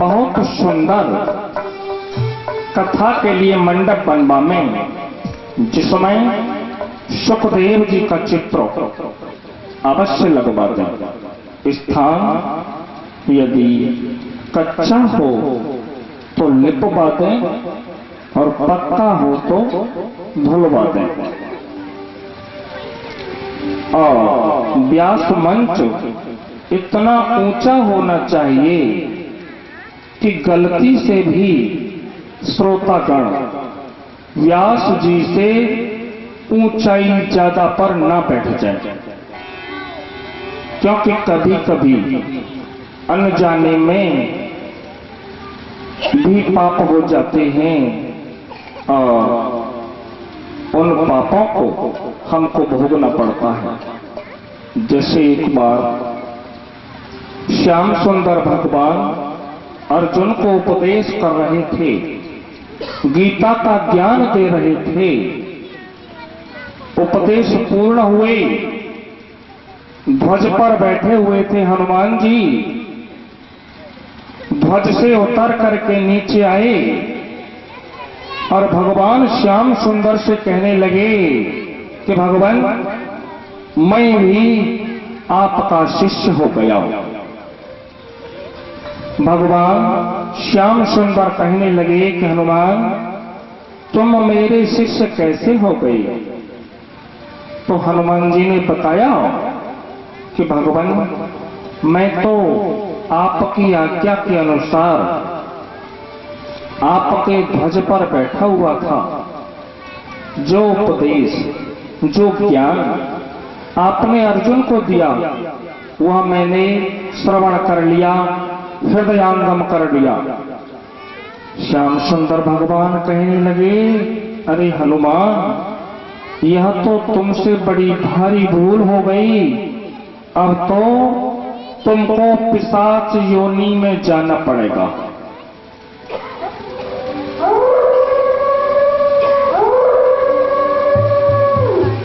बहुत सुंदर कथा के लिए मंडप बनवा में, जिसमें सुखदेव जी का चित्र अवश्य लगवा दें। स्थान यदि कच्चा हो तो लिपवा दें और पक्का हो तो धुलवा दें। और व्यास मंच इतना ऊंचा होना चाहिए कि गलती से भी श्रोतागण व्यास जी से ऊंचाई ज्यादा पर ना बैठ जाए, क्योंकि कभी कभी अनजाने में भी पाप हो जाते हैं और उन पापों को हमको भोगना पड़ता है। जैसे एक बार श्याम सुंदर भगवान अर्जुन को उपदेश कर रहे थे, गीता का ज्ञान दे रहे थे। उपदेश पूर्ण हुए, ध्वज पर बैठे हुए थे हनुमान जी। ध्वज से उतर करके नीचे आए और भगवान श्याम सुंदर से कहने लगे कि भगवान, मैं भी आपका शिष्य हो गया। भगवान श्याम सुंदर कहने लगे कि हनुमान, तुम मेरे शिष्य कैसे हो गए? तो हनुमान जी ने बताया कि भगवान, मैं तो आपकी आज्ञा के अनुसार आपके ध्वज पर बैठा हुआ था। जो उपदेश, जो ज्ञान आपने अर्जुन को दिया, वह मैंने श्रवण कर लिया, हृदयांगम कर लिया। श्याम सुंदर भगवान कहने लगे, अरे हनुमान, यह तो तुमसे बड़ी भारी भूल हो गई। अब तो तुमको पिशाच योनि में जाना पड़ेगा।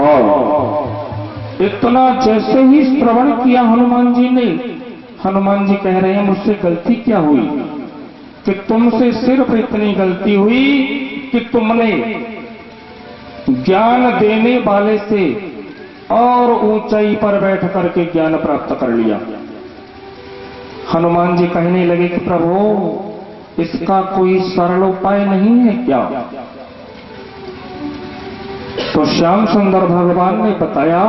और इतना जैसे ही श्रवण किया हनुमान जी ने, हनुमान जी कह रहे हैं, मुझसे गलती क्या हुई कि तुमसे सिर्फ इतनी गलती हुई कि तुमने ज्ञान देने वाले से और ऊंचाई पर बैठ करके ज्ञान प्राप्त कर लिया। हनुमान जी कहने लगे कि प्रभु, इसका कोई सरल उपाय नहीं है क्या? तो श्याम सुंदर भगवान ने बताया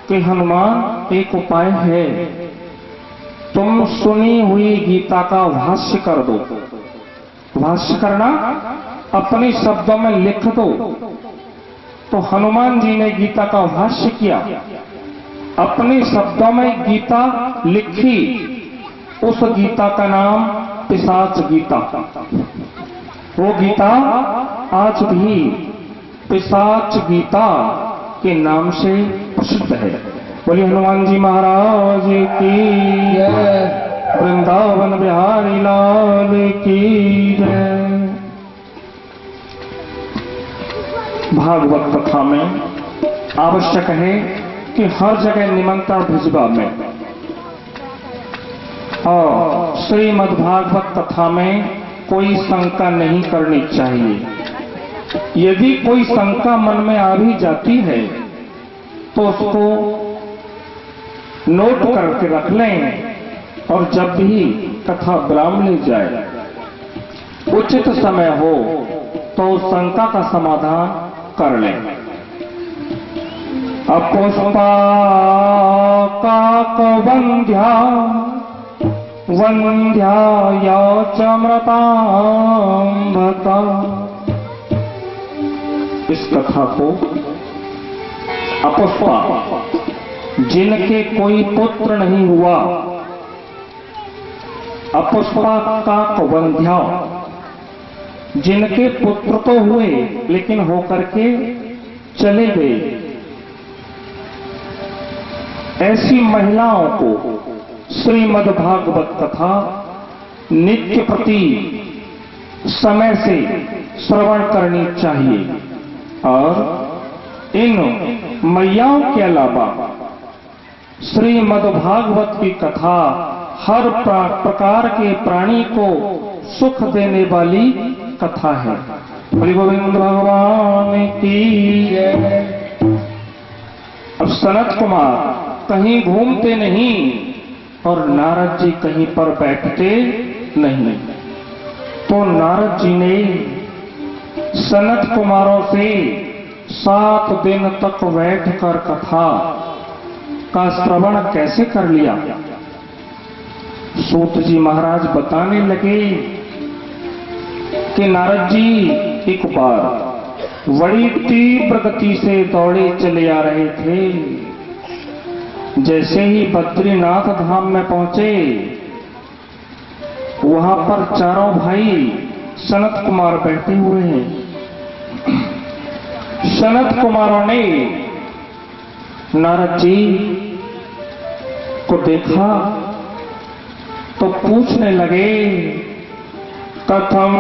कि हनुमान, एक उपाय है, तुम सुनी हुई गीता का भाष्य कर दो। भाष्य करना, अपने शब्दों में लिख दो। तो हनुमान जी ने गीता का भाष्य किया, अपने शब्दों में गीता लिखी। उस गीता का नाम पिशाच गीता। वो गीता आज भी पिशाच गीता के नाम से प्रसिद्ध है। बोलिए हनुमान जी महाराज की जय, वृंदावन बिहारी लाल की जय। भागवत कथा में आवश्यक है कि हर जगह निमंत्रण भिजवा में, और श्रीमद् भागवत कथा में कोई शंका नहीं करनी चाहिए। यदि कोई शंका मन में आ भी जाती है तो उसको नोट करके रख लें, और जब भी कथा विराम ली जाए, उचित समय हो तो शंका का समाधान कर लें। अपुष्पा काक वंध्या वंध्याया चमृतांभता। इस कथा को अपुष्पा, जिनके कोई पुत्र नहीं हुआ, अपुष्पा काक वंध्या, जिनके पुत्र तो हुए लेकिन होकर के चले गए, ऐसी महिलाओं को श्रीमद् भागवत कथा नित्य प्रति समय से श्रवण करनी चाहिए। और इन मैयाओं के अलावा श्रीमद् भागवत की कथा हर प्रकार के प्राणी को सुख देने वाली कथा है। हरि गोविंद भगवान की जय। अब सनत कुमार कहीं घूमते नहीं और नारद जी कहीं पर बैठते नहीं, तो नारद जी ने सनत कुमारों से 7 दिन तक बैठकर कथा का श्रवण कैसे कर लिया। सूत जी महाराज बताने लगे कि नारद जी एक बार बड़ी तीव्र गति से दौड़े चले आ रहे थे। जैसे ही बद्रीनाथ धाम में पहुंचे, वहां पर चारों भाई सनत कुमार बैठे हुए हैं। सनत कुमारों ने नारद जी को देखा तो पूछने लगे, कथम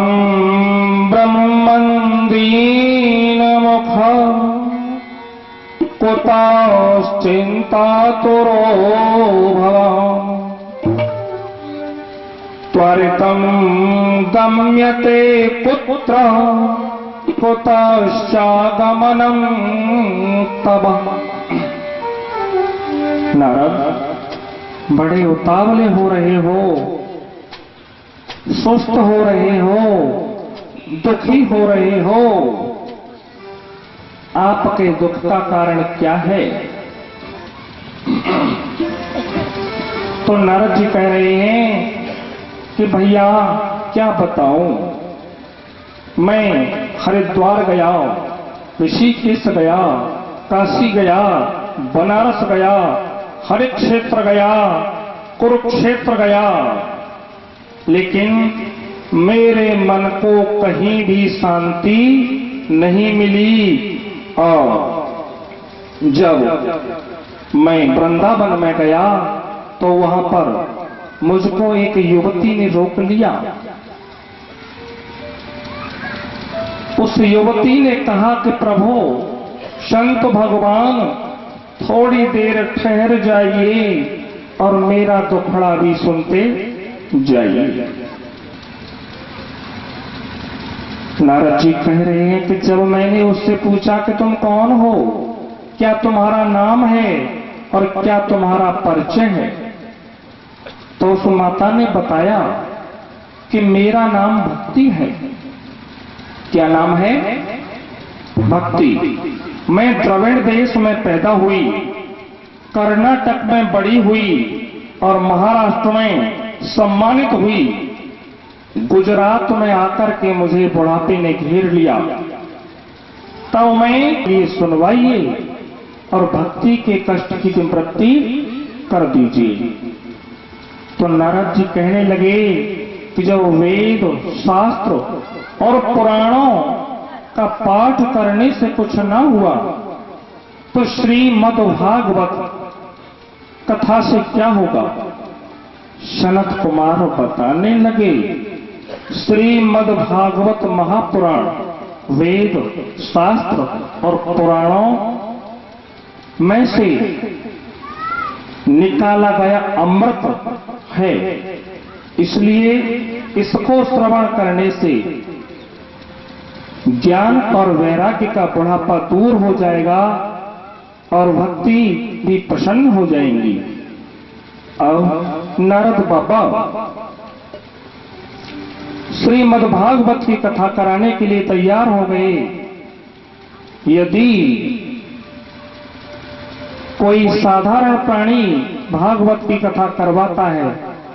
ब्रह्मन्दीन मुख कुतश्चिन्तातुरो भवान् त्वरितं गम्यते पुत्र कुतश्चागमनं तव। नारद, बड़े उतावले हो रहे हो, सुस्त हो रहे हो, दुखी हो रहे हो, आपके दुख का कारण क्या है? तो नारद जी कह रहे हैं कि भैया क्या बताऊं, मैं हरिद्वार गया, ऋषिकेश गया, काशी गया, बनारस गया, हरि क्षेत्र गया, कुरुक्षेत्र गया, लेकिन मेरे मन को कहीं भी शांति नहीं मिली। और जब मैं वृंदावन में गया तो वहां पर मुझको एक युवती ने रोक लिया। उस युवती ने कहा कि प्रभु, संत भगवान थोड़ी देर ठहर जाइए और मेरा दुखड़ा भी सुनते जाइए। नारद जी कह रहे हैं कि जब मैंने उससे पूछा कि तुम कौन हो, क्या तुम्हारा नाम है और क्या तुम्हारा परिचय है, तो उस माता ने बताया कि मेरा नाम भक्ति है। क्या नाम है? भक्ति। मैं द्रविड़ देश में पैदा हुई, कर्नाटक में बड़ी हुई और महाराष्ट्र में सम्मानित हुई। गुजरात में आकर के मुझे बुढ़ापे ने घेर लिया, तब मैं ये सुनवाइए और भक्ति के कष्ट की निवृत्ति कर दीजिए। तो नारद जी कहने लगे कि जब वेद, शास्त्र और पुराणों का पाठ करने से कुछ न हुआ तो श्रीमद् भागवत कथा से क्या होगा। सनत कुमार बताने लगे, श्रीमद् भागवत महापुराण वेद, शास्त्र और पुराणों में से निकाला गया अमृत है, इसलिए इसको श्रवण करने से ज्ञान और वैराग्य का बुढ़ापा दूर हो जाएगा और भक्ति भी प्रसन्न हो जाएंगी। अब नारद बाबा श्रीमद् भागवत की कथा कराने के लिए तैयार हो गए। यदि कोई साधारण प्राणी भागवत की कथा करवाता है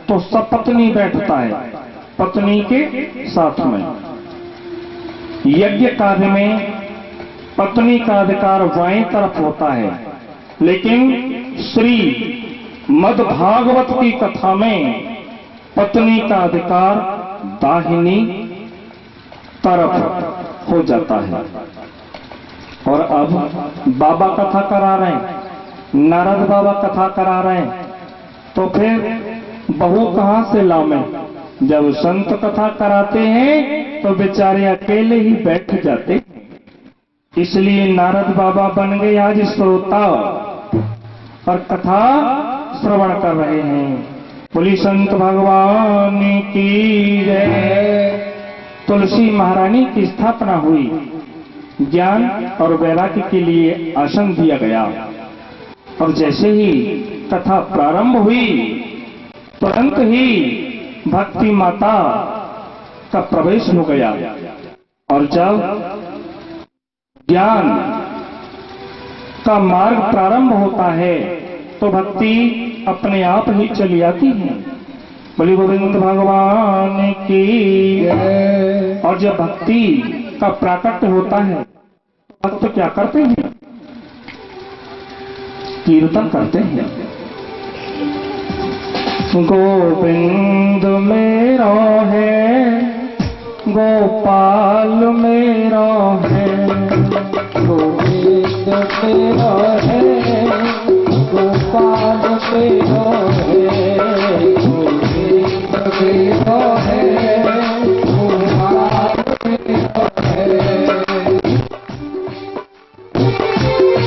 तो सपत्नी बैठता है पत्नी के साथ में। यज्ञ कार्य में पत्नी का अधिकार बाएं तरफ होता है, लेकिन श्री मद् भागवत की कथा में पत्नी का अधिकार दाहिनी तरफ हो जाता है। और अब बाबा कथा करा रहे हैं, नारद बाबा कथा करा रहे हैं, तो फिर बहू कहां से लावे। जब संत कथा कराते हैं तो बेचारे अकेले ही बैठ जाते हैं। इसलिए नारद बाबा बन गए आज श्रोता और कथा श्रवण कर रहे हैं। बोली संत भगवान की जय। तुलसी महारानी की स्थापना हुई, ज्ञान और वैराग्य के लिए आसन दिया गया और जैसे ही कथा प्रारंभ हुई तुरंत ही भक्ति माता का प्रवेश हो गया। और जब ज्ञान का मार्ग प्रारंभ होता है तो भक्ति अपने आप ही चली आती है। बोली गोविंद भगवान की जय। और जब भक्ति का प्राकट्य होता है भक्त क्या करते हैं? कीर्तन करते हैं। गोविंद मेरा है, गोपाल मेरा है, गोविंद मेरा है, गोपाल मेरा है, गोविंद मेरा है, गोपाल मेरा है।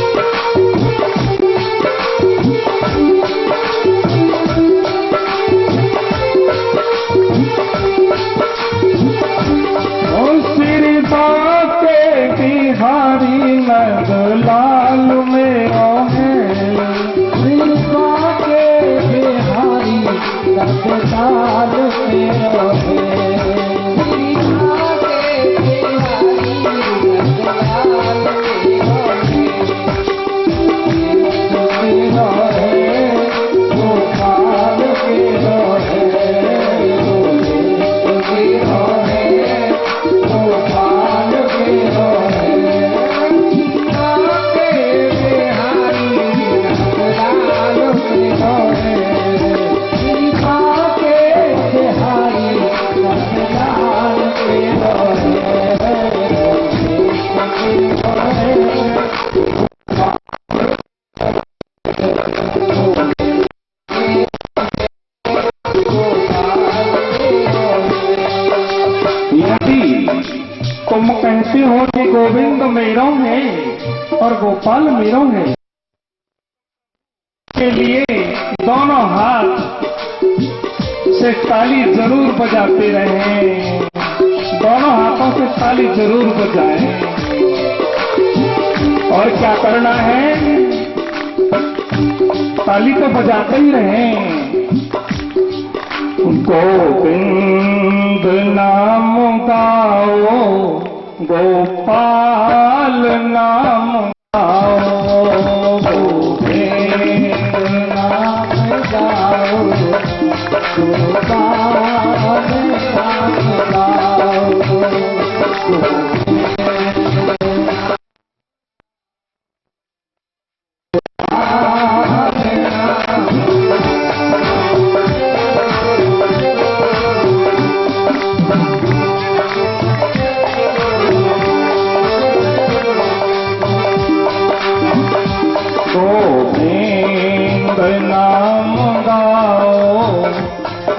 लाल मेरा है, के बिहारी लाल मेरा है, तुम कहते हो कि गोविंद मेरा है और गोपाल मेरा है, के लिए दोनों हाथ से ताली जरूर बजाते रहें, दोनों हाथों से ताली जरूर बजाएं। और क्या करना है? ताली तो बजाते ही रहें। गोविंद नाम गाओ, गोपाल नाम गाओ, गोविंद नाम गाओ, गोपाल नाम गाओ। गोविंद नाम गाओ,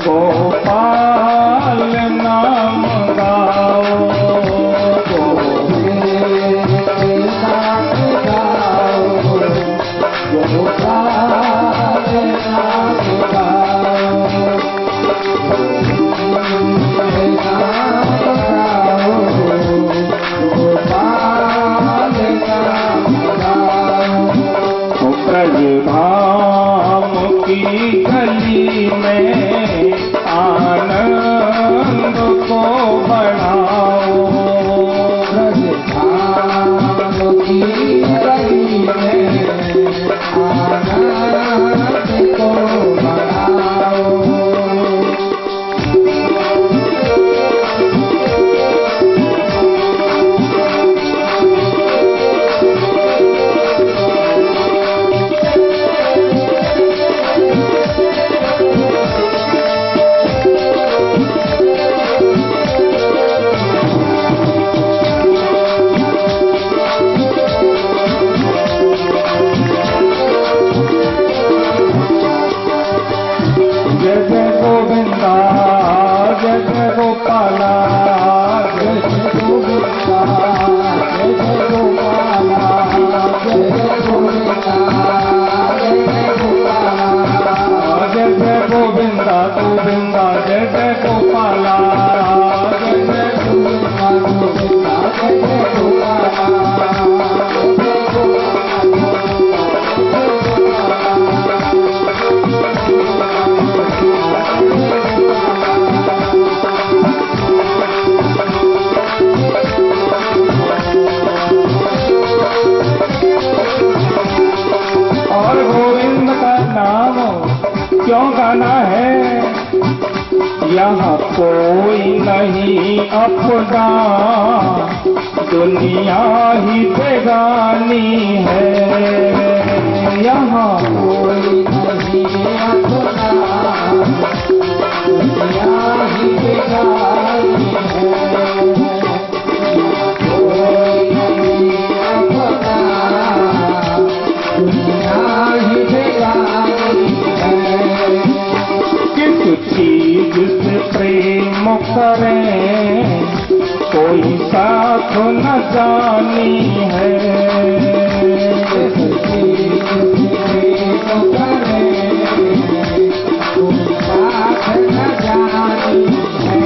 गोपाल नाम गाओ, गोविंद नाम गाओ, गोपाल नाम गाओ, गोविंद नाम गाओ, गोपाल नाम गाओ। ब्रज धाम की गली में आनंद को बढ़ाओ, ब्रज धाम की गली में आनंद को बढ़ाओ। गोविंदा गोविंदा जय जय गोपाला, जय जय गोविंदा गोविंदा जय जय गोपाला। और गोविंद का नाम क्यों गाना है? यहाँ कोई नहीं अपना, दुनिया ही बेगानी है। यहाँ कोई नहीं अपना, दुनिया ही बेगानी है। कोई नहीं अपना, दुनिया ही बेगानी है। किस चीज से प्रेम करें, कोई साथ न जानी है। किस चीज से प्रेम करें, कोई साथ न जानी है।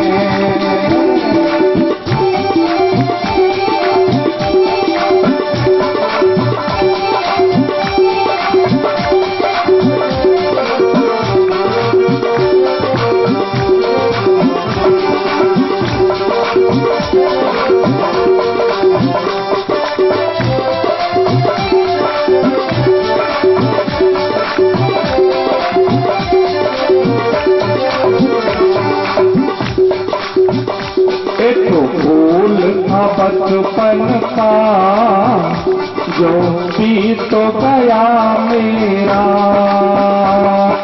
बचपन का जो बीत तो गया मेरा,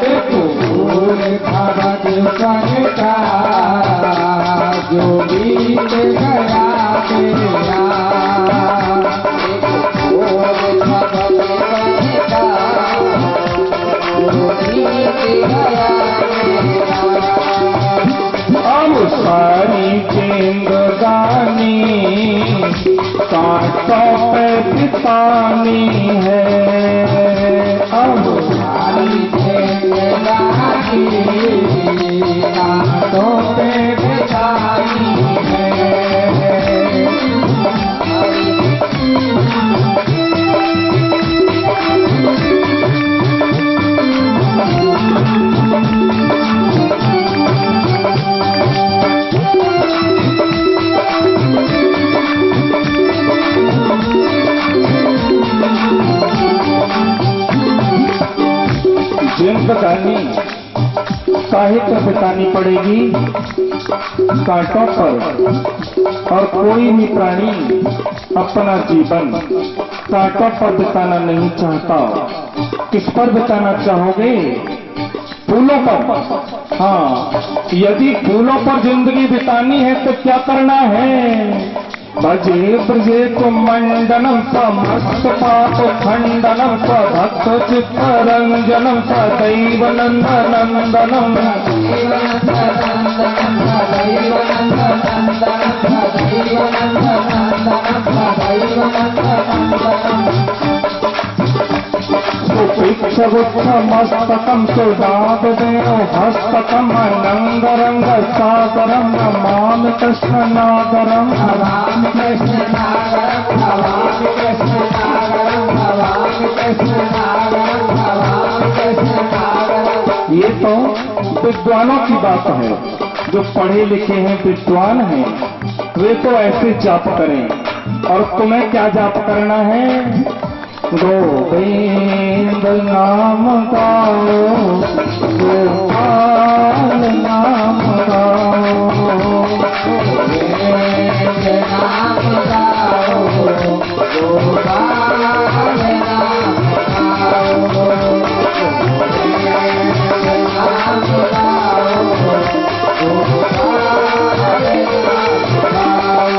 एक फूल था बचपन का जो बीत गया मेरा। एक फूल था बचपन का जो बीत गया मेरा। अब सारी जिंदगानी कांटों पे बितानी है। अब सारी जिंदगानी कांटों पे बितानी है। जिंदगानी काहे तो बितानी पड़ेगी कांटों पर, और कोई भी प्राणी अपना जीवन कांटों पर बिताना नहीं चाहता। किस पर बिताना चाहोगे? फूलों पर। हाँ, यदि फूलों पर जिंदगी बितानी है तो क्या करना है? भजे ब्रजे तो मंडनम समस्त पाप खंडनम भक्त चित्तरंजनम सदैव नंदनंदनम। सुपिक्षगुच्छमस्तकं सुधावदेव हस्तकं नंदरंग सागरं नमामि कृष्णनागरं। नमामि कृष्णनागरं, नमामि कृष्णनागरं, नमामि कृष्णनागरं, नमामि कृष्णनागरं। ये तो विद्वानों की बात है, जो पढ़े लिखे हैं, विद्वान हैं, वे तो ऐसे जाप करें। और तुम्हें क्या जाप करना है? गोविंद नाम गाओ, गोपाल नाम गाओ, गोविंद नाम गाओ, गोपाल नाम गाओ, गोविंद नाम गाओ, गोपाल नाम गाओ।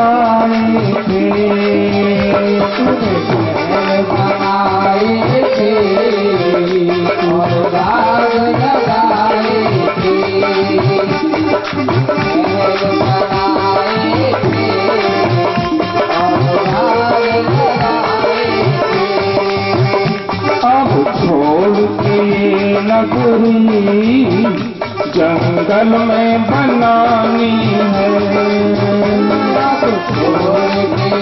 लगाए थे, तूने महल बनाए थे और बाग लगाए थे, महल बनाए थे और बाग लगाए थे। अब छोड़ के ये नगरी जंगल में बनानी है, अब छोड़ के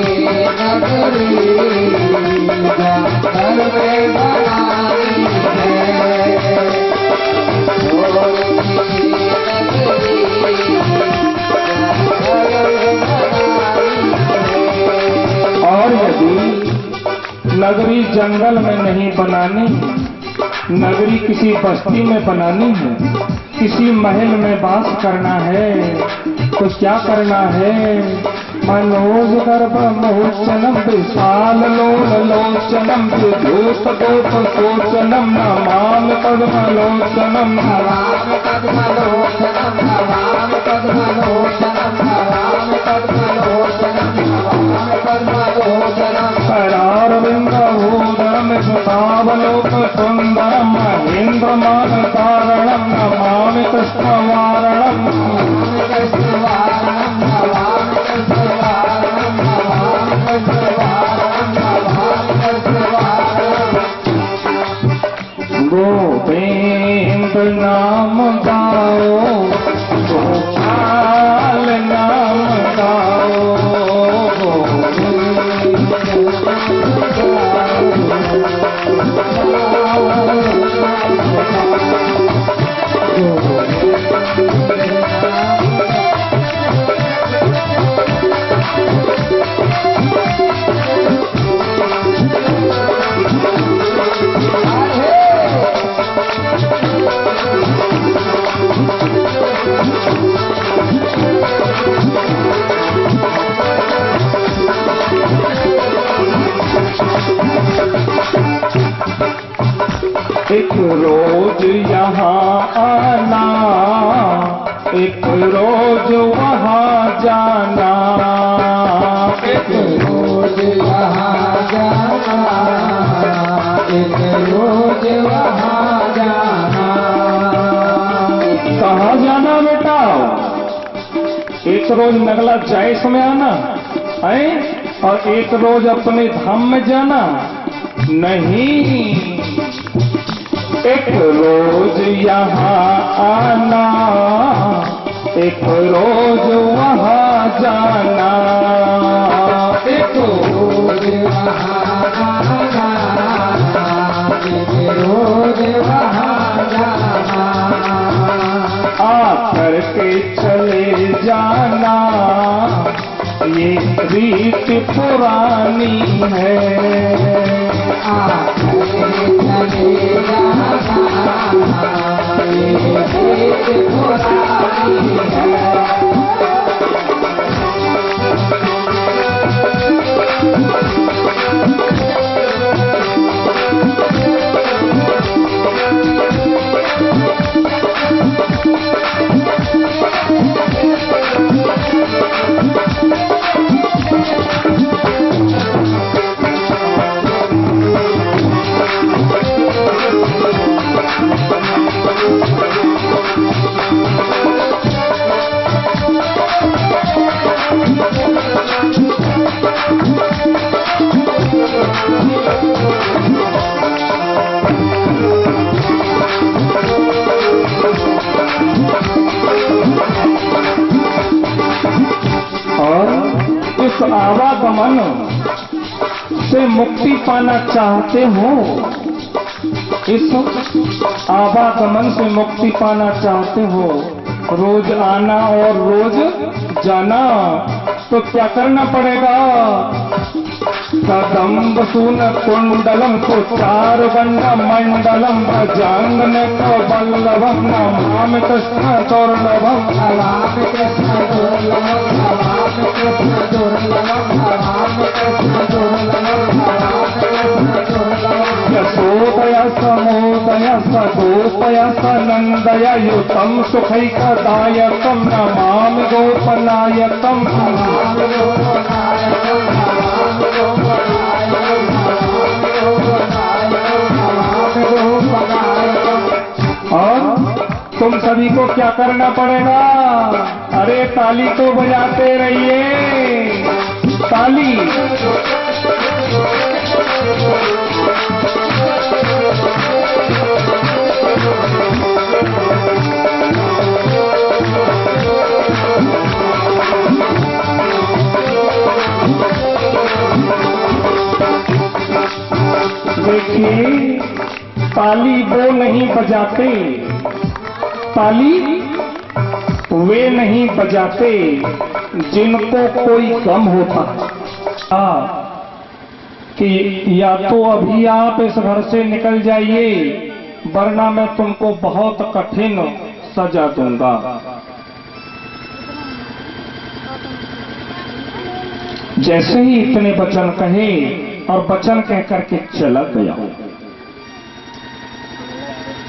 नगरी जंगल में बनानी है, छोड़ के नगरी जंगल में बनानी है। और यदि नगरी जंगल में नहीं बनानी, नगरी किसी बस्ती में बनानी है, किसी महल में वास करना है, तो क्या करना है? मनोज गर्भ मोचनम विशाल लोल लोचनम विभूत गोप सोचनम नमामि पद्मलोचनम, नमामि पद्मलोचनम, नमामि पद्मलोचनम, नमामि पद्मलोचनम, नमामि पद्मलोचनम। करारविन्दभूधरं सुतावलोक सुन्दरं महेन्द्रमान कारणं नमामि कृष्णवारणं, नमामि कृष्णवारणं, नमामि कृष्णवारणं, नमामि कृष्णवारणं, नमामि कृष्णवारणं। गोपेन्द्र नाम गाओ, गोपाल नाम गाओ, एक रोज यहाँ आना, एक रोज वहाँ जाना, एक रोज यहाँ जाना, एक रोज वहाँ जाना। कहाँ जाना बेटा? एक रोज नगला जायस में आना है और एक रोज अपने धाम में जाना नहीं। एक रोज यहाँ आना, एक रोज वहाँ जाना, एक रोज वहाँ जाना, एक रोज वहाँ जाना। आकर के चले जाना, ये रीत पुरानी है। आकर चले जाना, ये रीत पुरानी है। इस आवागमन से मुक्ति पाना चाहते हो, इस आवागमन से मुक्ति पाना चाहते हो, रोज आना और रोज जाना, तो क्या करना पड़ेगा? कदम्ब सून कुंडलम कुचार बंड मंडलम भजांगन कबल्लभम नमामि कृष्ण दुर्लभम, नमामि कृष्ण दुर्लभम, नमामि कृष्ण दुर्लभम, नमामि कृष्ण दुर्लभम, नमामि कृष्ण दुर्लभम। यशोदय समोदय पयसनन्दययुतं सुखैकदायकं नमामि गोपनायकम् और तुम सभी को क्या करना पड़ेगा? अरे ताली तो बजाते रहिए, ताली। देखिए, ताली वो नहीं बजाते, ताली वे नहीं बजाते जिनको कोई गम होता है कि या तो अभी आप इस घर से निकल जाइए, वरना मैं तुमको बहुत कठिन सजा दूंगा। जैसे ही इतने वचन कहे और वचन कह करके चला गया।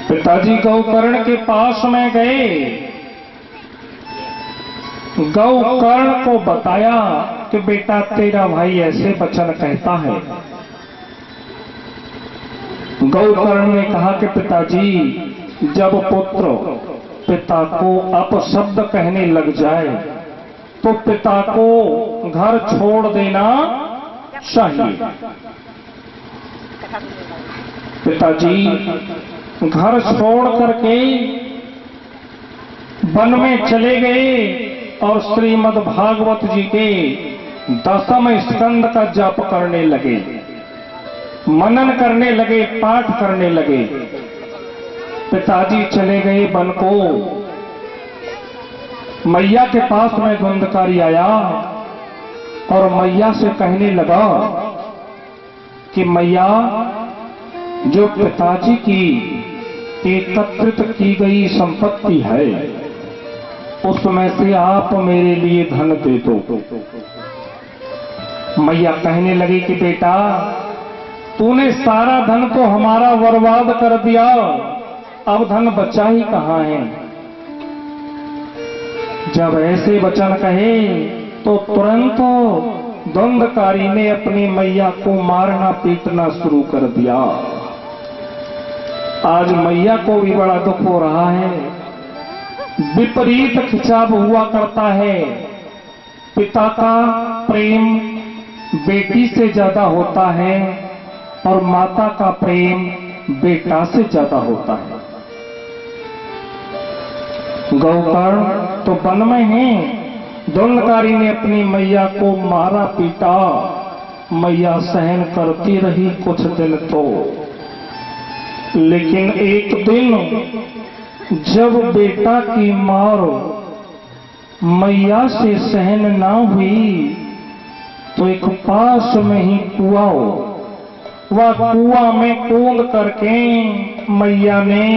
पिताजी गौकर्ण के पास में गए, गौकर्ण को बताया कि बेटा तेरा भाई ऐसे वचन कहता है। गौकर्ण ने कहा कि पिताजी, जब पुत्र पिता को अपशब्द कहने लग जाए तो पिता को घर छोड़ देना चाहिए। पिताजी घर छोड़ करके वन में चले गए और श्रीमद् भागवत जी के 10वें स्कंद का जाप करने लगे, मनन करने लगे, पाठ करने लगे। पिताजी चले गए वन को। मैया के पास में धुंधकारी आया और मैया से कहने लगा कि मैया, जो पिताजी की एकत्रित की गई संपत्ति है उसमें से आप मेरे लिए धन दे दो। मैया कहने लगी कि बेटा, तूने सारा धन तो हमारा बर्बाद कर दिया, अब धन बचा ही कहां है। जब ऐसे वचन कहे तो तुरंत धुंधकारी ने अपनी मैया को मारना पीटना शुरू कर दिया। आज मैया को भी बड़ा दुख हो रहा है। विपरीत खिंचाव हुआ करता है। पिता का प्रेम बेटी से ज्यादा होता है और माता का प्रेम बेटा से ज्यादा होता है। गौकर्ण तो वन में है। धुंधकारी ने अपनी मैया को मारा पीटा। मैया सहन करती रही कुछ दिन तो, लेकिन एक दिन जब बेटा की मार मैया से सहन ना हुई तो एक पास में ही कुआं, वह कुआं में कूद करके मैया ने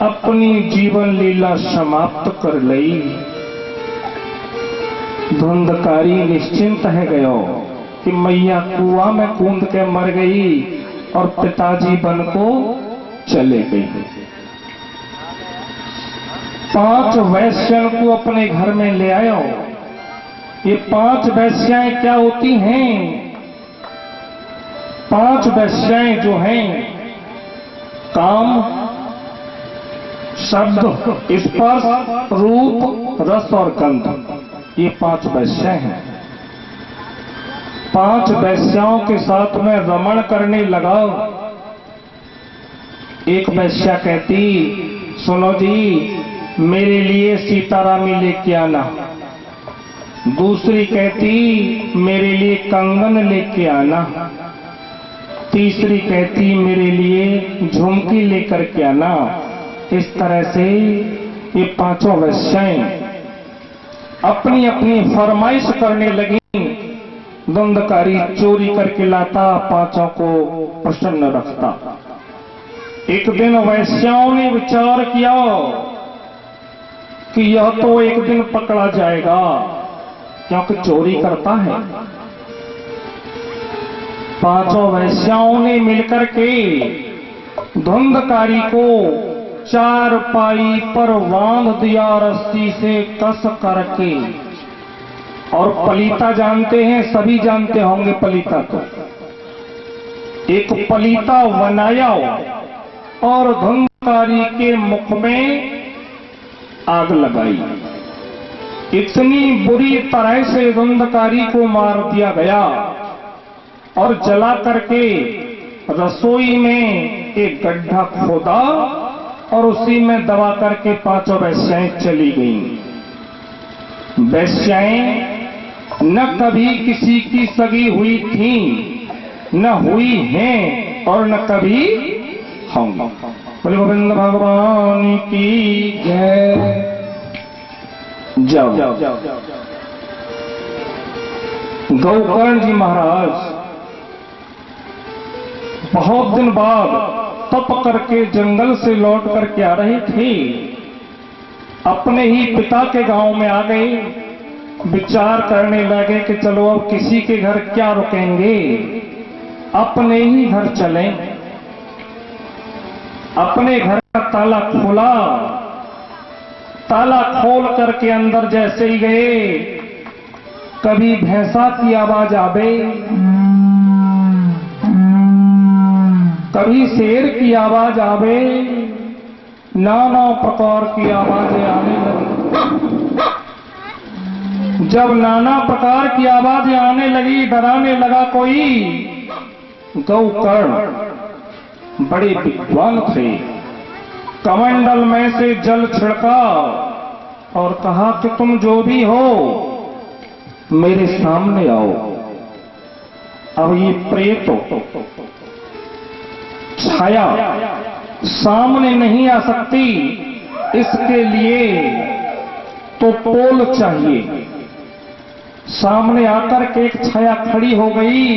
अपनी जीवन लीला समाप्त कर ली। धुंधकारी निश्चिंत है गयो कि मैया कुआं में कूद के मर गई और पिताजी वन को चले गए। 5 वैश्यों को अपने घर में ले आयो। ये 5 वैश्याएं क्या होती हैं? 5 वैश्याएं जो हैं, काम, शब्द, स्पर्श, रूप, रस और गंध, ये 5 वैश्याएं हैं। 5 वैश्याओं के साथ में रमण करने लगा। एक वैश्या कहती, सुनो जी, मेरे लिए सीतारामी लेके आना। दूसरी कहती, मेरे लिए कंगन लेके आना। तीसरी कहती, मेरे लिए झुमकी लेकर के आना। इस तरह से ये 5 वैश्याएं अपनी अपनी फरमाइश करने लगी। धुंधकारी चोरी करके लाता, 5 को प्रसन्न रखता। एक दिन वैश्याओं ने विचार किया कि यह तो एक दिन पकड़ा जाएगा, क्योंकि चोरी करता है। 5 वैश्याओं ने मिलकर के धुंधकारी को चारपाई पर बांध दिया रस्सी से कस करके। और पलीता जानते हैं, सभी जानते होंगे पलीता को। एक पलीता बनाया और धुंधकारी के मुख में आग लगाई। इतनी बुरी तरह से धुंधकारी को मार दिया गया और जला करके रसोई में एक गड्ढा खोदा और उसी में दबा करके 5 वेश्याएं चली गईं। वेश्याएं न कभी किसी की सगी हुई थीं, न हुई हैं और न कभी होंगी। बोले गोविंद भगवान की जय। जाओ गौकर्ण जी महाराज बहुत दिन बाद तप करके जंगल से लौट करके आ रहे थे। अपने ही पिता के गांव में आ गए। विचार करने लगे कि चलो अब किसी के घर क्या रुकेंगे, अपने ही घर चलें। अपने घर का ताला खोला। ताला खोल करके अंदर जैसे ही गए, कभी भैंसा की आवाज आवे, कभी शेर की आवाज आवे, नाना प्रकार की आवाजें आने लगी। जब नाना प्रकार की आवाजें आने लगी, डराने लगा कोई। गौकर्ण बड़े विद्वान थे। कमंडल में से जल छिड़का और कहा कि तुम जो भी हो मेरे सामने आओ। अब ये प्रेत छाया सामने नहीं आ सकती, इसके लिए तो पोल चाहिए। सामने आकर के एक छाया खड़ी हो गई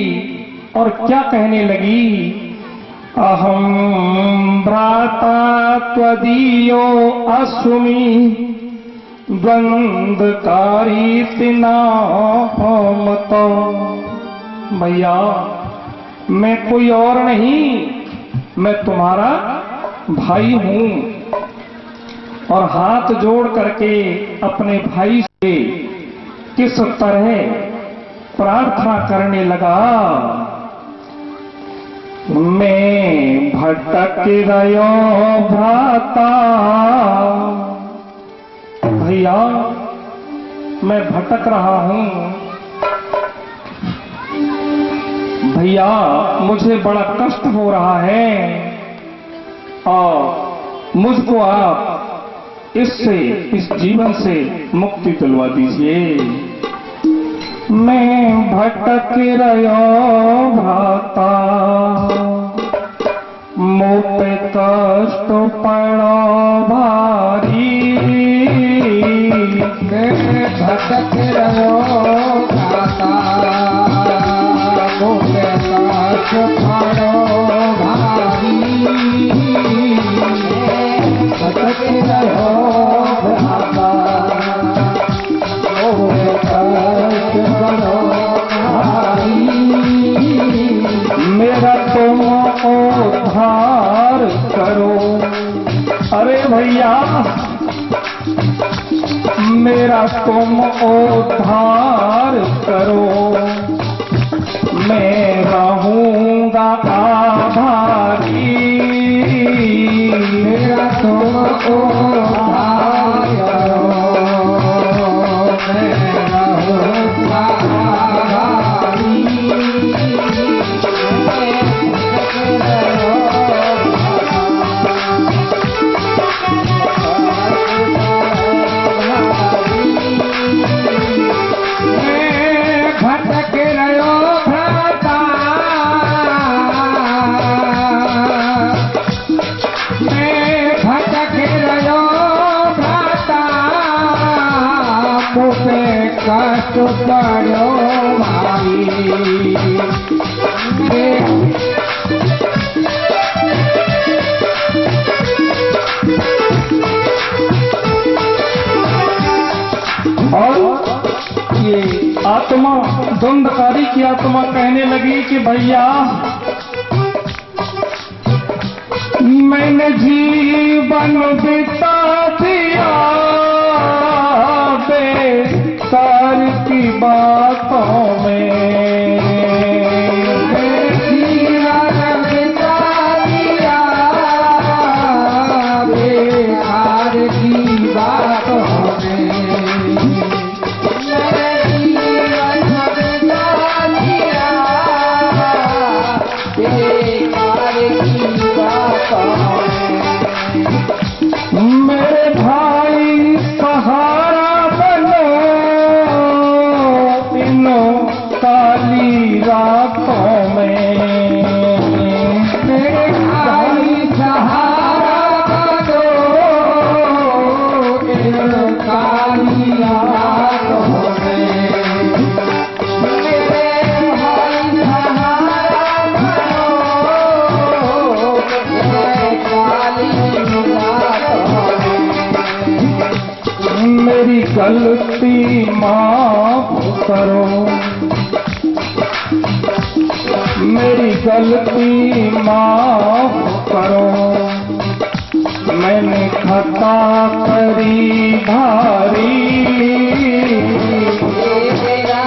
और क्या कहने लगी, अहम भ्राता त्वदीयो अस्मि द्वंद्वकारी तिनामतो। भैया मैं कोई और नहीं, मैं तुम्हारा भाई हूं। और हाथ जोड़ करके अपने भाई से किस तरह प्रार्थना करने लगा, मैं भटक रहो भ्राता। भैया मैं भटक रहा हूं। भैया मुझे बड़ा कष्ट हो रहा है और मुझको आप इससे, इस जीवन से मुक्ति दिलवा दीजिए। मैं भटक रहो भ्राता, मुझ पे कष्ट पड़ो भारी। मैं भटक रहो भ्राता, मुझ पे कष्ट पड़ो भारी। भटक रहो भ्राता, मुझ पे कष्ट पड़ो भारी। मेरा तुम उद्धार करो। अरे भैया मेरा तुम उद्धार करो, मैं रहूंगा आभारी। मेरा तुम उद्धार करो, मैं रहूंगा आभारी। भटक रहो भ्राता, मैं भटक रहो भ्राता, मुझ पे कष्ट पड़ो भाई। और ये आत्मा, धुंधकारी की आत्मा कहने लगी कि भैया जीवन बिता दिया बेकार की बातों में। जीवन बिता दिया बेकार की बातों में। जीवन बिता दिया बेकार की बातों में। मेरे भाई सहारा बनो इन काली रातों में। मेरे भाई सहारा बनो इन काली रातों में। मेरे भाई सहारा बनो इन काली रातों में। मेरी गलती माफ करो, मेरी गलती माफ करो। मैंने खता करी भारी। मेरा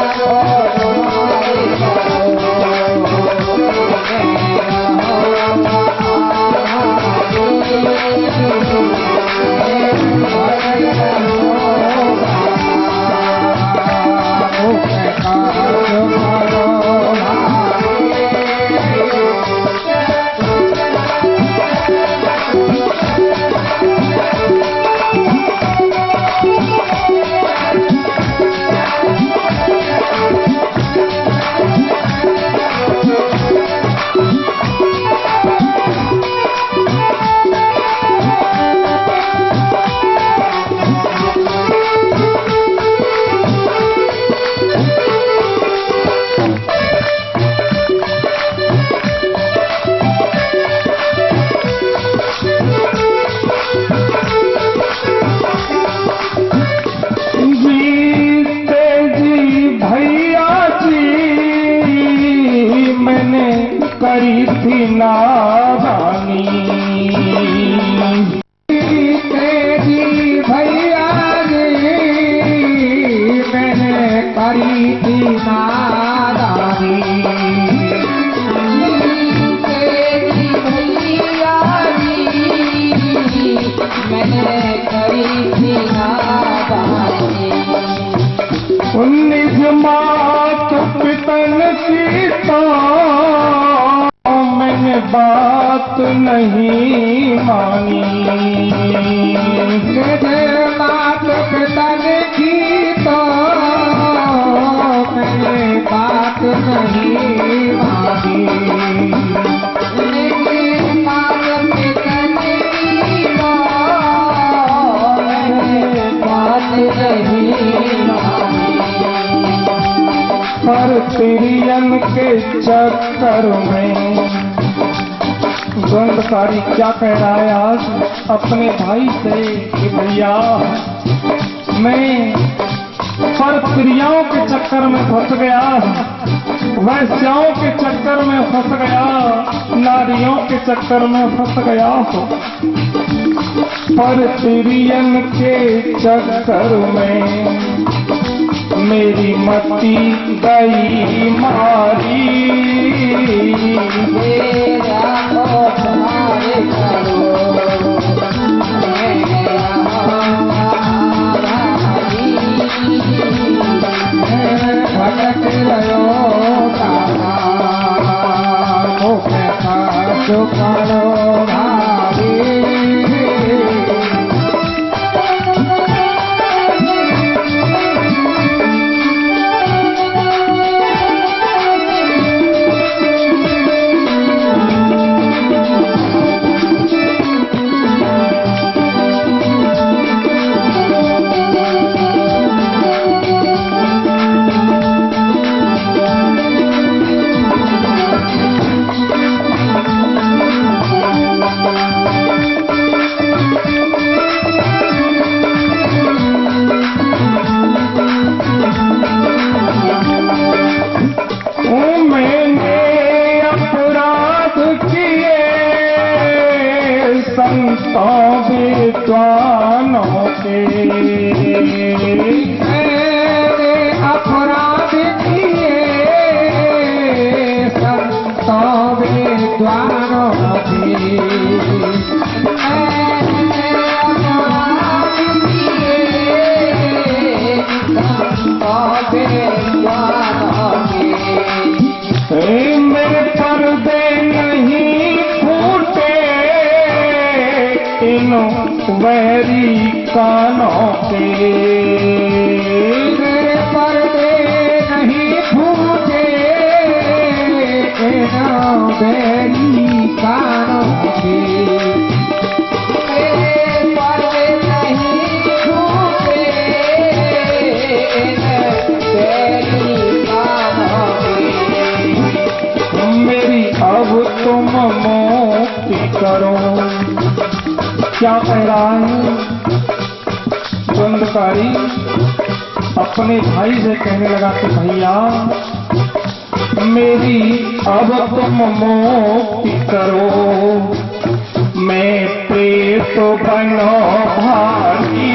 करी थी नादानी। तेरी भैया जी मैंने करी थी नादानी। तेरी भैया जी मैंने करी थी नादानी। 19 मात पितन की तो मैंने बात नहीं मानी। मेरे मात पिता ने की तो मैंने बात नहीं मानी। मेरे मात पिता ने की तो मैंने बात नहीं मानी। पर तिरियन के चक्कर में द्वंद्वकारी क्या कह रहा है आज अपने भाई से कि भैया मैं पर क्रियाओं के चक्कर में फंस गया, वैश्याओं के चक्कर में फंस गया, नारियों के चक्कर में फंस गया हो। पर तिरियन के चक्कर में मेरी मती गई मारी। मेरा उद्धार करो भटक रहो करो भारी। संतों विद्वानों के मैंने अपराध किए संतों विद्वानों के मैंने अपराध किए संतों विद्वानों के मेरे पर्दे नहीं फूटे इन वैरी कानों के मेरे पर्दे नहीं फूटे इन वैरी कानों के मेरे पर्दे नहीं फूटे इन वैरी कानों के मेरी अब तुम मुक्ति करो। क्या कह रहा है द्वंद्वकारी? अपने भाई से कहने लगा कि भैया मेरी अब तुम मुक्ति करो, मैं प्रेत बनो भारी।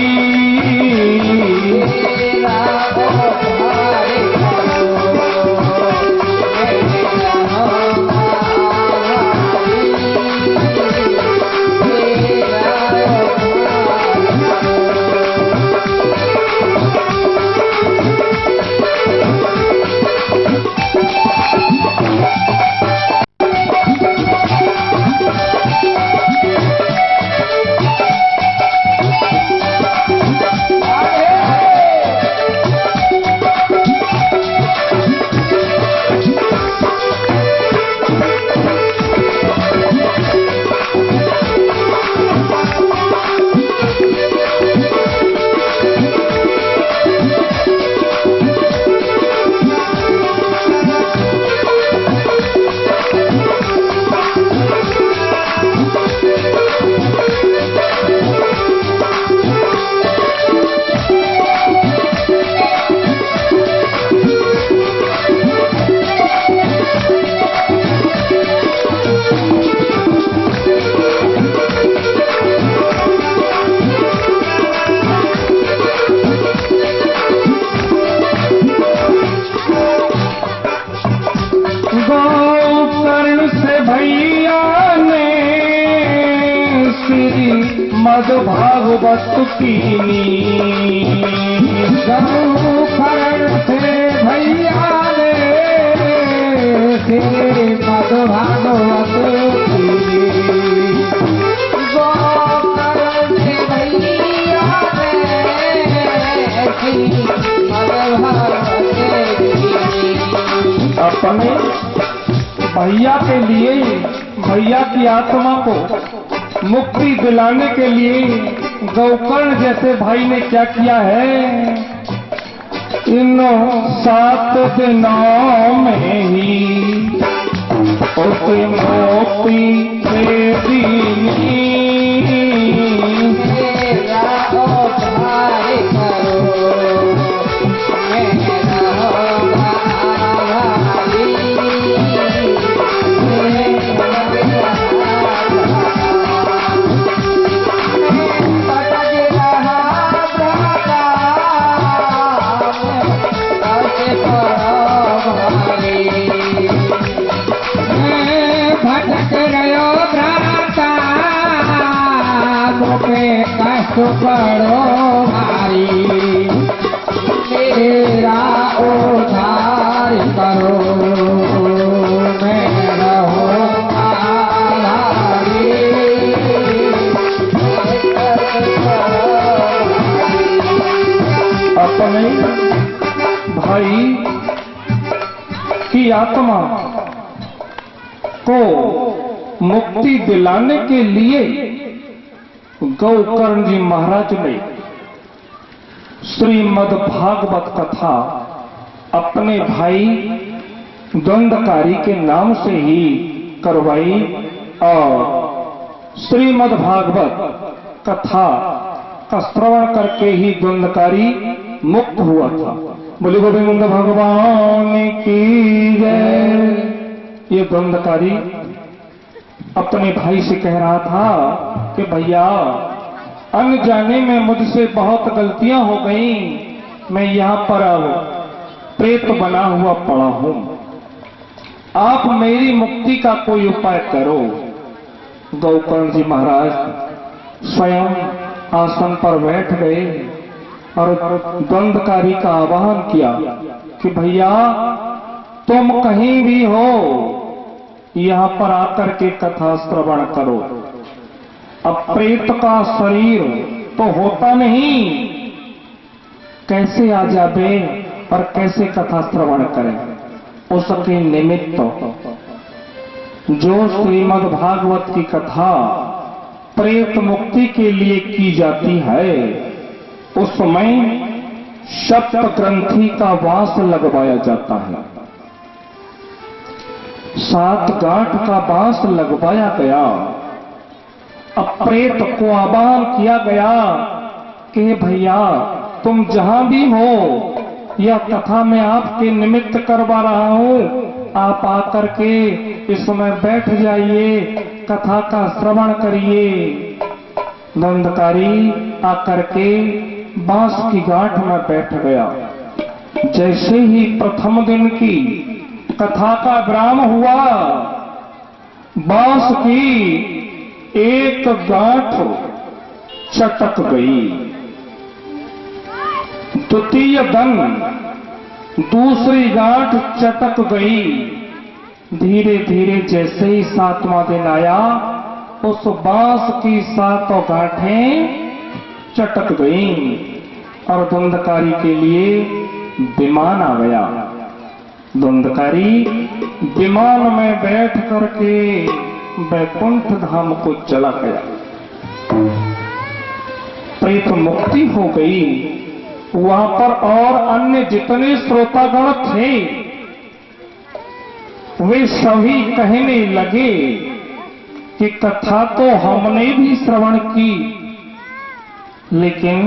मद भागवत कीनी गरुखरण से भैया ने श्री मद भागवत कीनी गरुखरण से भैया ने श्री मद भागवत कीनी। अपने भैया के लिए, भैया की आत्मा को मुक्ति दिलाने के लिए गौकर्ण जैसे भाई ने क्या किया है? इन 7 दिनों में ही उसे मुक्ति दे दीनी। कष्ट पड़ो भारी मेरा उद्धार करो, मैं रहो आधारी। अपने भाई की आत्मा को मुक्ति दिलाने के लिए गौकर्ण जी महाराज ने श्रीमद् भागवत कथा अपने भाई द्वंद्वकारी के नाम से ही करवाई और श्रीमद् भागवत कथा का श्रवण करके ही द्वंद्वकारी मुक्त हुआ था। बोले गोविंद भगवान की जय। ये द्वंद्वकारी अपने भाई से कह रहा था कि भैया अनजाने में मुझसे बहुत गलतियां हो गई, मैं यहाँ पर अब प्रेत बना हुआ पड़ा हूं, आप मेरी मुक्ति का कोई उपाय करो। गोकर्ण जी महाराज स्वयं आसन पर बैठ गए और द्वंद्वकारी का आह्वान किया कि भैया तुम कहीं भी हो, यहाँ पर आकर के कथा श्रवण करो। अब प्रेत का शरीर तो होता नहीं, कैसे आ जावे और कैसे कथा श्रवण करें। उसके निमित्त जो श्रीमद् भागवत की कथा प्रेत मुक्ति के लिए की जाती है, उसमें सप्त ग्रंथि का वास लगवाया जाता है, 7 गांठ का वास लगवाया गया। अब प्रेत को आह्वान किया गया कि भैया तुम जहां भी हो, यह कथा मैं आपके निमित्त करवा रहा हूं, आप आकर के इसमें बैठ जाइए, कथा का श्रवण करिए। दंडकारी आकर के बांस की गांठ में बैठ गया। जैसे ही प्रथम दिन की कथा का विराम हुआ, बांस की एक गांठ चटक गई। द्वितीय दिन दूसरी गांठ चटक गई। धीरे धीरे जैसे ही 7वां दिन आया, उस बांस की 7 गांठें चटक गईं और धुंधकारी के लिए विमान आ गया। धुंधकारी विमान में बैठ करके वैकुंठ धाम को चला गया। प्रेत मुक्ति हो गई। वहां पर और अन्य जितने श्रोतागण थे, वे सभी कहने लगे कि कथा तो हमने भी श्रवण की, लेकिन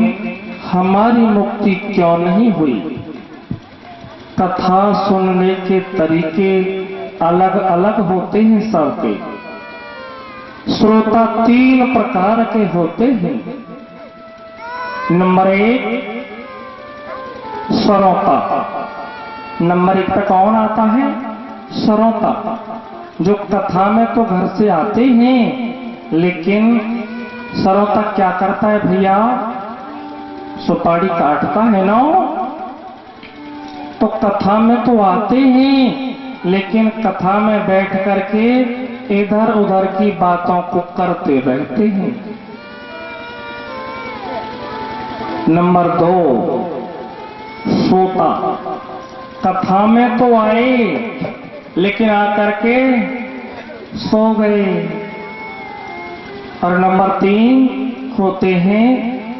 हमारी मुक्ति क्यों नहीं हुई। कथा सुनने के तरीके अलग अलग होते हैं सबके। श्रोता 3 प्रकार के होते हैं। नंबर 1 श्रोता। नंबर 1 पे कौन आता है? श्रोता, जो कथा में तो घर से आते हैं, लेकिन श्रोता क्या करता है भैया? सुपारी काटता है ना। तो कथा में तो आते हैं, लेकिन कथा में बैठ करके इधर उधर की बातों को करते रहते हैं। नंबर 2 श्रोता। कथा में तो आए, लेकिन आकर के सो गए। और नंबर 3 होते हैं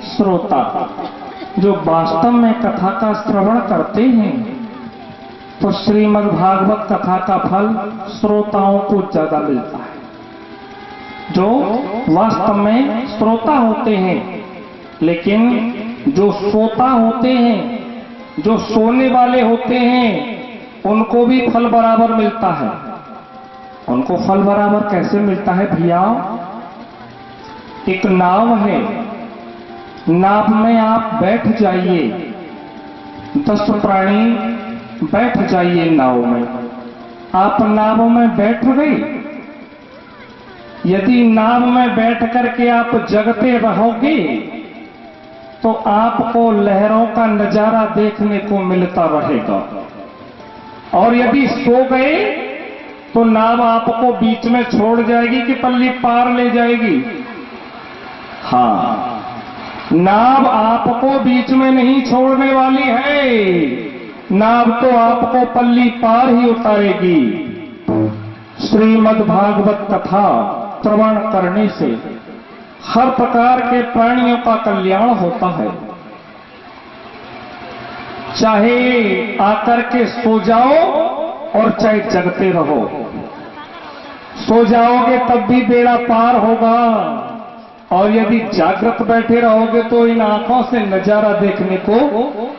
श्रोता, जो वास्तव में कथा का श्रवण करते हैं। तो श्रीमद् भागवत कथा का फल श्रोताओं को ज्यादा मिलता है, जो वास्तव में श्रोता होते हैं। लेकिन जो श्रोता होते हैं, जो सोने वाले होते हैं, उनको भी फल बराबर मिलता है। उनको फल बराबर कैसे मिलता है भैया? एक नाव है, नाव में आप बैठ जाइए, 10 प्राणी बैठ जाइए नाव में। आप नाव में बैठ गए, यदि नाव में बैठ करके आप जगते रहोगे, तो आपको लहरों का नजारा देखने को मिलता रहेगा। और यदि सो गए, तो नाव आपको बीच में छोड़ जाएगी कि पल्ली पार ले जाएगी? हाँ, नाव आपको बीच में नहीं छोड़ने वाली है, नाव तो आपको पल्ली पार ही उतारेगी। श्रीमद् भागवत कथा श्रवण करने से हर प्रकार के प्राणियों का कल्याण होता है। चाहे आकर के सो जाओ और चाहे जगते रहो, सो जाओगे तब भी बेड़ा पार होगा, और यदि जागृत बैठे रहोगे तो इन आंखों से नजारा देखने को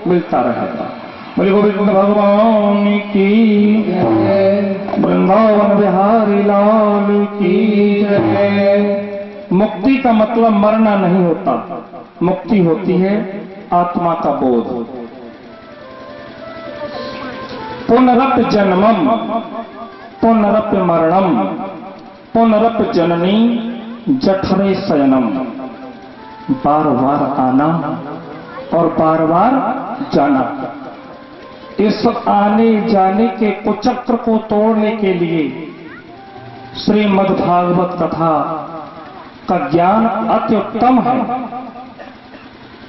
मिलता रहेगा। बोले गोविंद भगवान की जय वृंदावन बिहारी लाल की जय मुक्ति का मतलब मरना नहीं होता, मुक्ति होती है आत्मा का बोध। पुनरप जन्मम पुनरप मरणम पुनरप जननी जठरे शयनम, बार बार आना और बार बार जाना। इस आने जाने के कुचक्र को तोड़ने के लिए श्रीमद् भागवत कथा का ज्ञान अति उत्तम है।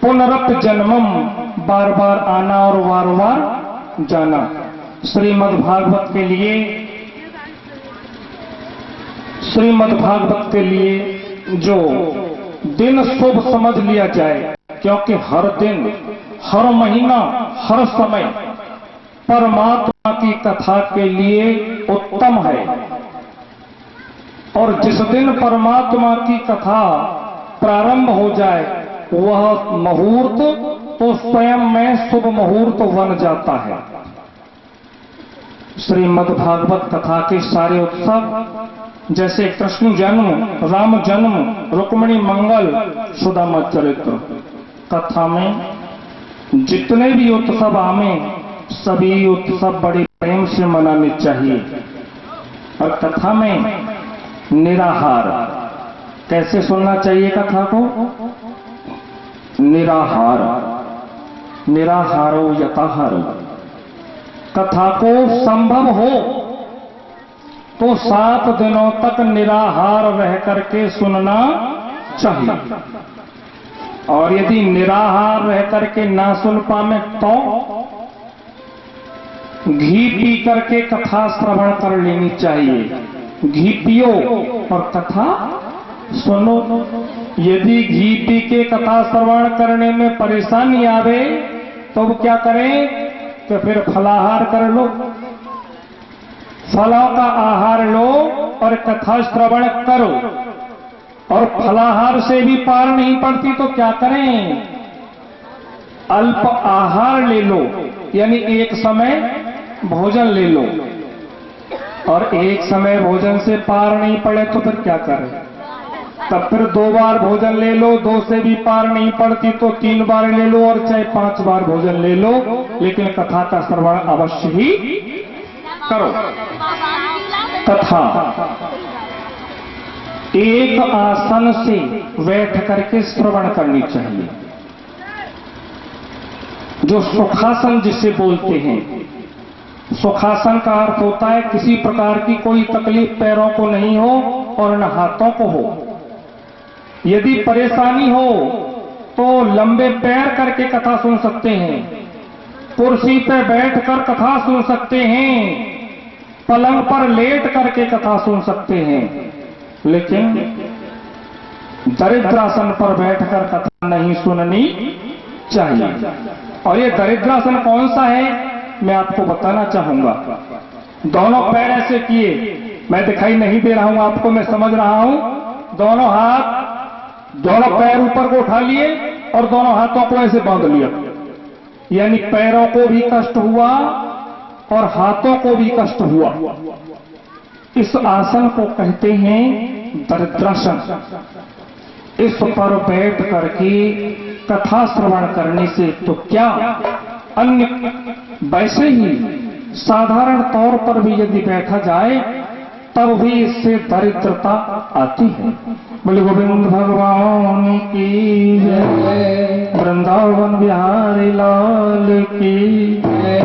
पुनरप जन्मम, बार बार आना और बार बार जाना। श्रीमद् भागवत के लिए जो दिन शुभ समझ लिया जाए, क्योंकि हर दिन, हर महीना, हर समय परमात्मा की कथा के लिए उत्तम है। और जिस दिन परमात्मा की कथा प्रारंभ हो जाए वह मुहूर्त तो स्वयं में शुभ मुहूर्त बन जाता है। श्रीमद् भागवत कथा के सारे उत्सव, जैसे कृष्ण जन्म, राम जन्म, रुक्मिणी मंगल, सुदामा चरित्र, कथा में जितने भी उत्सव आवे सभी उत्सव बड़े प्रेम से मनाने चाहिए। और कथा में निराहार, कैसे सुनना चाहिए कथा को? निराहार, निराहारो यताहारो। कथा को संभव हो तो 7 दिनों तक निराहार रह करके सुनना चाहिए। और यदि निराहार रह करके ना सुन पावे तो घी पी करके कथा श्रवण कर लेनी चाहिए। घी पियो और कथा सुनो। यदि घी पी के कथा श्रवण करने में परेशानी आवे तो क्या करें? तो फिर फलाहार कर लो, फलों का आहार लो और कथा श्रवण करो। और फलाहार से भी पार नहीं पड़ती तो क्या करें? अल्प आहार ले लो, यानी एक समय भोजन ले लो। और एक समय भोजन से पार नहीं पड़े तो फिर क्या करें? तब फिर 2 बार भोजन ले लो, 2 से भी पार नहीं पड़ती तो 3 बार ले लो, और चाहे 5 बार भोजन ले लो, लेकिन कथा का श्रवण अवश्य ही करो। कथा एक आसन से बैठ करके श्रवण करनी चाहिए, जो सुखासन जिसे बोलते हैं। सुखासन का अर्थ होता है किसी प्रकार की कोई तकलीफ पैरों को नहीं हो और न हाथों को हो। यदि परेशानी हो तो लंबे पैर करके कथा सुन सकते हैं, कुर्सी पर बैठकर कथा सुन सकते हैं, पलंग पर लेट करके कथा सुन सकते हैं, लेकिन दरिद्रासन पर बैठकर कथा नहीं सुननी चाहिए। और ये दरिद्रासन कौन सा है मैं आपको बताना चाहूंगा। दोनों पैर ऐसे किए, मैं दिखाई नहीं दे रहा हूं आपको, मैं समझ रहा हूं। दोनों हाथ, दोनों पैर ऊपर को उठा लिए और दोनों हाथों को ऐसे बांध लिया, यानी पैरों को भी कष्ट हुआ और हाथों को भी कष्ट हुआ। इस आसन को कहते हैं दरिद्रासन। इस पर बैठ करके कथा श्रवण करने से तो क्या, अन्य वैसे ही साधारण तौर पर भी यदि बैठा जाए तब भी इससे दरिद्रता आती है। बोले गोविंद भगवान की जय, वृंदावन बिहारी लाल की जय।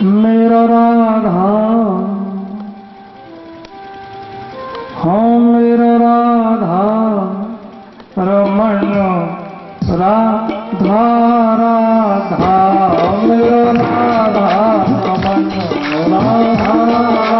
मेरा राधा, हाँ मेरा राधा रमण, राधा राधा मेरा राधा रमण, राधा राधा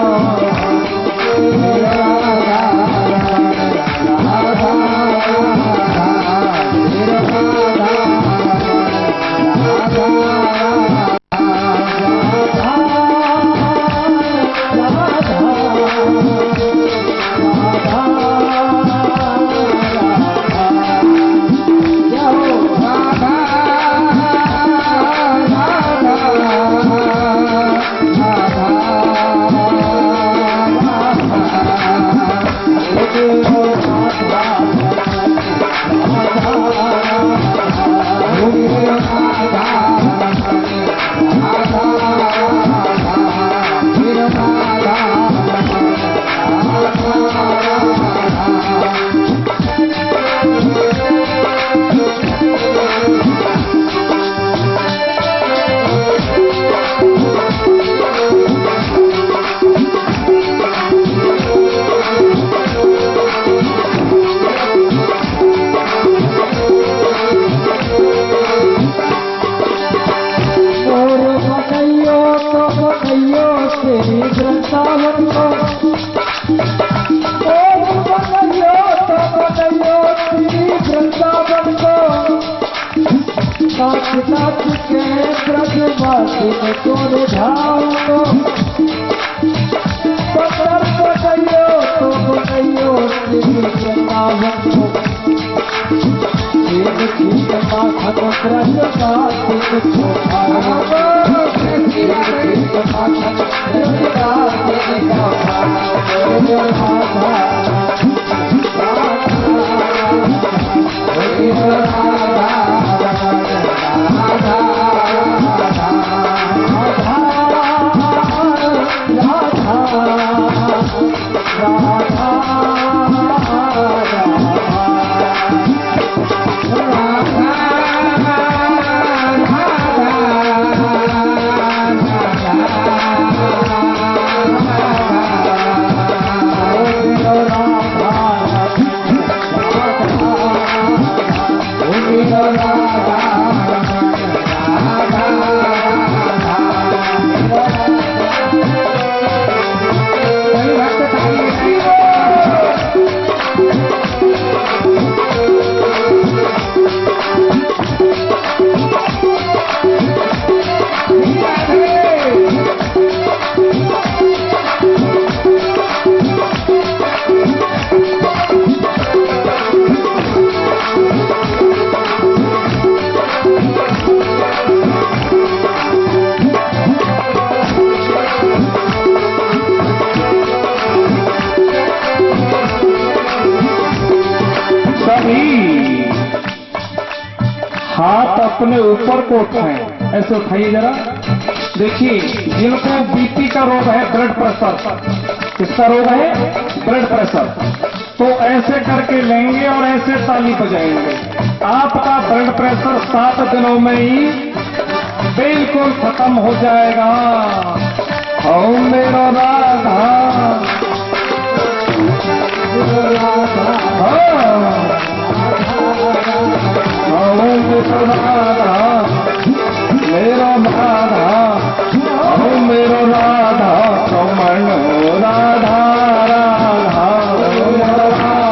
तुमको निभाओ पकड़ पकड़ियो तो पकड़ियो वृंदावन को प्रेम की माथा को रचना तुमको प्रेम की माथा रचना हाथ अपने ऊपर को उठाएं, ऐसे उठाइए जरा। देखिए, जिनको बीपी का रोग है, ब्लड प्रेशर, किसका रोग है? ब्लड प्रेशर, तो ऐसे करके लेंगे और ऐसे ताली बजाएंगे। आपका ब्लड प्रेशर 7 दिनों में ही बिल्कुल खत्म हो जाएगा। ओम मेरा राधा, मेरा राधा, मेरो राधा, कमल राधा राधा, मेरो राधा,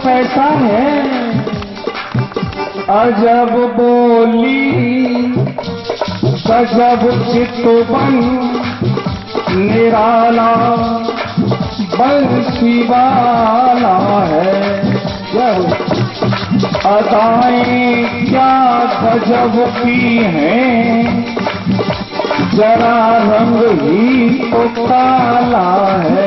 कैसा है अजब बोली गजब चितवन निराला बंसी वाला है। जय हो। अदाएं क्या गजब की हैं, जरा रंग ही तो काला है।